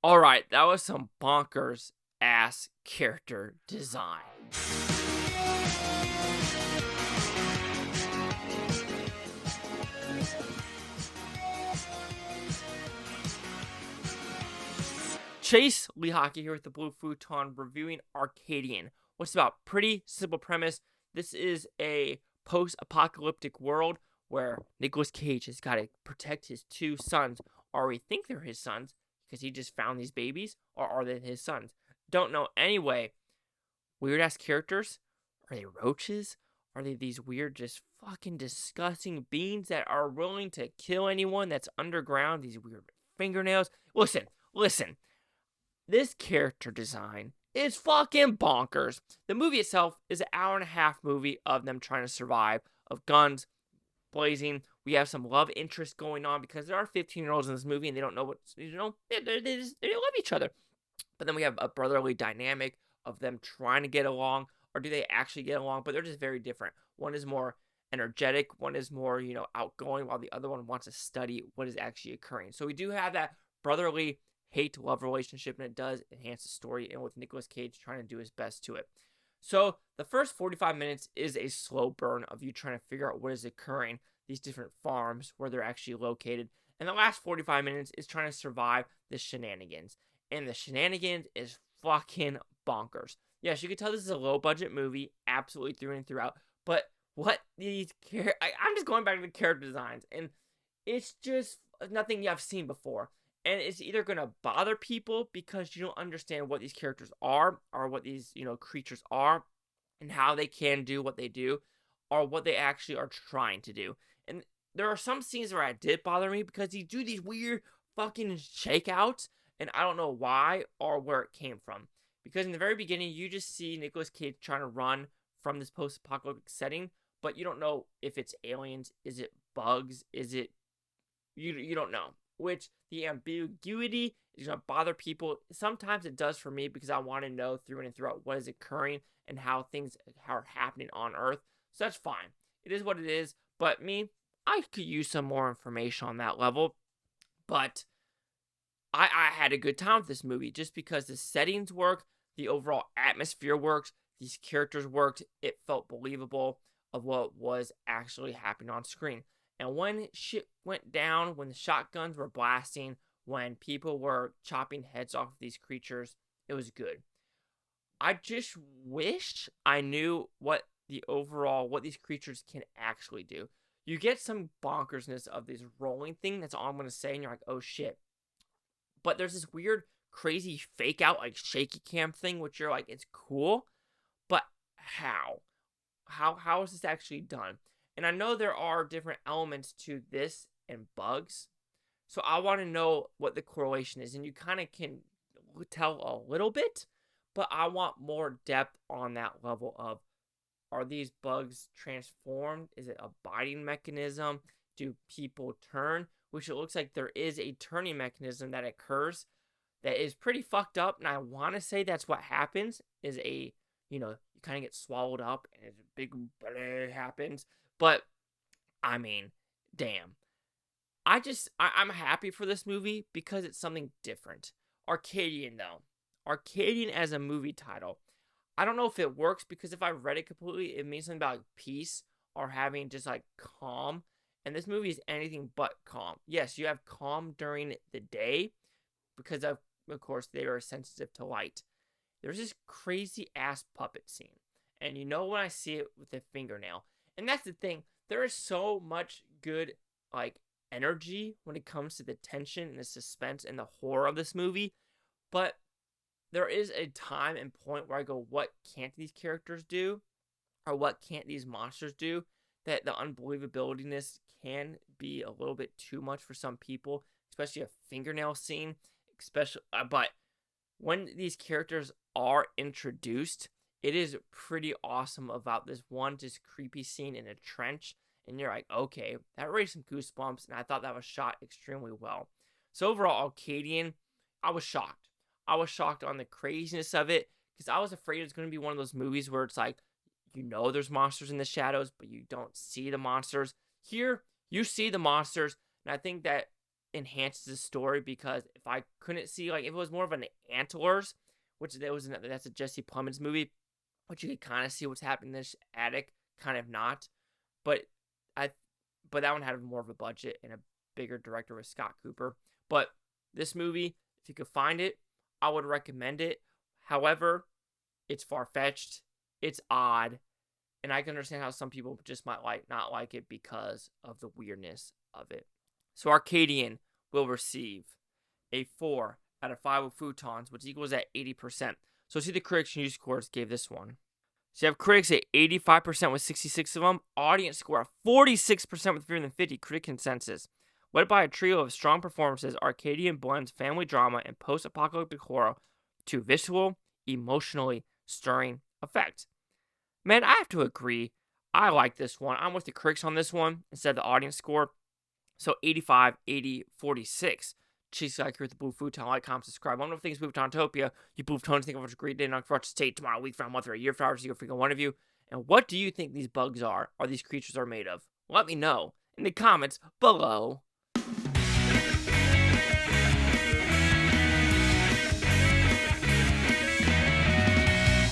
All right, that was some bonkers ass character design. Chase Lee Hockey here with the Blue Futon reviewing Arcadian. What's about? Pretty simple premise. This is a post-apocalyptic world where Nicolas Cage has got to protect his two sons, or we think they're his sons because he just found these babies, or are they his sons? Don't know. Anyway, weird ass characters. Are they roaches? Are they these weird, just fucking disgusting beings that are willing to kill anyone that's underground? These weird fingernails. Listen. This character design is fucking bonkers. The movie itself is an hour-and-a-half movie of them trying to survive, of guns blazing. We have some love interest going on because there are 15-year-olds in this movie and they don't know what, they love each other. But then we have a brotherly dynamic of them trying to get along, or do they actually get along? But they're just very different. One is more energetic, one is more, outgoing, while the other one wants to study what is actually occurring. So we do have that brotherly hate-love relationship, and it does enhance the story, and with Nicolas Cage trying to do his best to it. So the first 45 minutes is a slow burn of you trying to figure out what is occurring, these different farms, where they're actually located, and the last 45 minutes is trying to survive the shenanigans, and the shenanigans is fucking bonkers. Yes, you can tell this is a low-budget movie, absolutely through and throughout, but what these I'm just going back to the character designs, and it's just nothing you have seen before. And it's either going to bother people because you don't understand what these characters are, or what these, creatures are, and how they can do what they do, or what they actually are trying to do. And there are some scenes where it did bother me because you do these weird fucking shakeouts, and I don't know why or where it came from. Because in the very beginning, you just see Nicolas Cage trying to run from this post-apocalyptic setting, but you don't know if it's aliens, is it bugs, is it... You don't know. Which the ambiguity is going to bother people. Sometimes it does for me because I want to know through and throughout what is occurring and how things are happening on Earth. So that's fine. It is what it is. But I could use some more information on that level. But I had a good time with this movie just because the settings work, the overall atmosphere works, these characters worked. It felt believable of what was actually happening on screen. And when shit went down, when the shotguns were blasting, when people were chopping heads off of these creatures, it was good. I just wish I knew what these creatures can actually do. You get some bonkersness of this rolling thing, that's all I'm going to say, and you're like, oh shit. But there's this weird, crazy fake out, like shaky cam thing, which you're like, it's cool, but how? How is this actually done? And I know there are different elements to this and bugs. So I want to know what the correlation is. And you kind of can tell a little bit. But I want more depth on that level of, are these bugs transformed? Is it a biting mechanism? Do people turn? Which it looks like there is a turning mechanism that occurs that is pretty fucked up. And I want to say that's what happens. Is you kind of get swallowed up and a big happens. But, damn. I'm happy for this movie because it's something different. Arcadian, though. Arcadian as a movie title. I don't know if it works because if I read it completely, it means something about peace or having just, calm. And this movie is anything but calm. Yes, you have calm during the day because, of course, they are sensitive to light. There's this crazy-ass puppet scene. And when I see it with the fingernail. And that's the thing. There is so much good, energy when it comes to the tension and the suspense and the horror of this movie. But there is a time and point where I go, what can't these characters do? Or what can't these monsters do? That the unbelievability-ness can be a little bit too much for some people. Especially a fingernail scene. But when these characters are introduced, it is pretty awesome about this one just creepy scene in a trench. And you're like, okay, that raised some goosebumps. And I thought that was shot extremely well. So overall, Arcadian, I was shocked. I was shocked on the craziness of it. Because I was afraid it's going to be one of those movies where it's like, there's monsters in the shadows, but you don't see the monsters. Here, you see the monsters. And I think that enhances the story, because if I couldn't see, like, if it was more of an Antlers, which that's a Jesse Plemons movie, which you could kind of see what's happening in this attic, kind of not. But but that one had more of a budget and a bigger director with Scott Cooper. But this movie, if you could find it, I would recommend it. However, it's far-fetched, it's odd, and I can understand how some people just might not like it because of the weirdness of it. So Arcadian will receive a 4 out of 5 with Futons, which equals at 80%. So see the critics and user scores gave this one. So you have critics at 85% with 66 of them. Audience score at 46% with fewer than 50. Critic consensus. Led by a trio of strong performances, Arcadian blends family drama and post-apocalyptic horror to visual, emotionally stirring effect. Man, I have to agree. I like this one. I'm with the critics on this one instead of the audience score. So 85, 80, 46. Cheese like here with the Blue Futon. Like, comment, subscribe. One of the things Futontopia. You Blue Futons think of a great day. Not for stay tomorrow, week, from a month, or a year, for hours. You go freaking one of you. And what do you think these bugs are? Or these creatures are made of? Let me know in the comments below.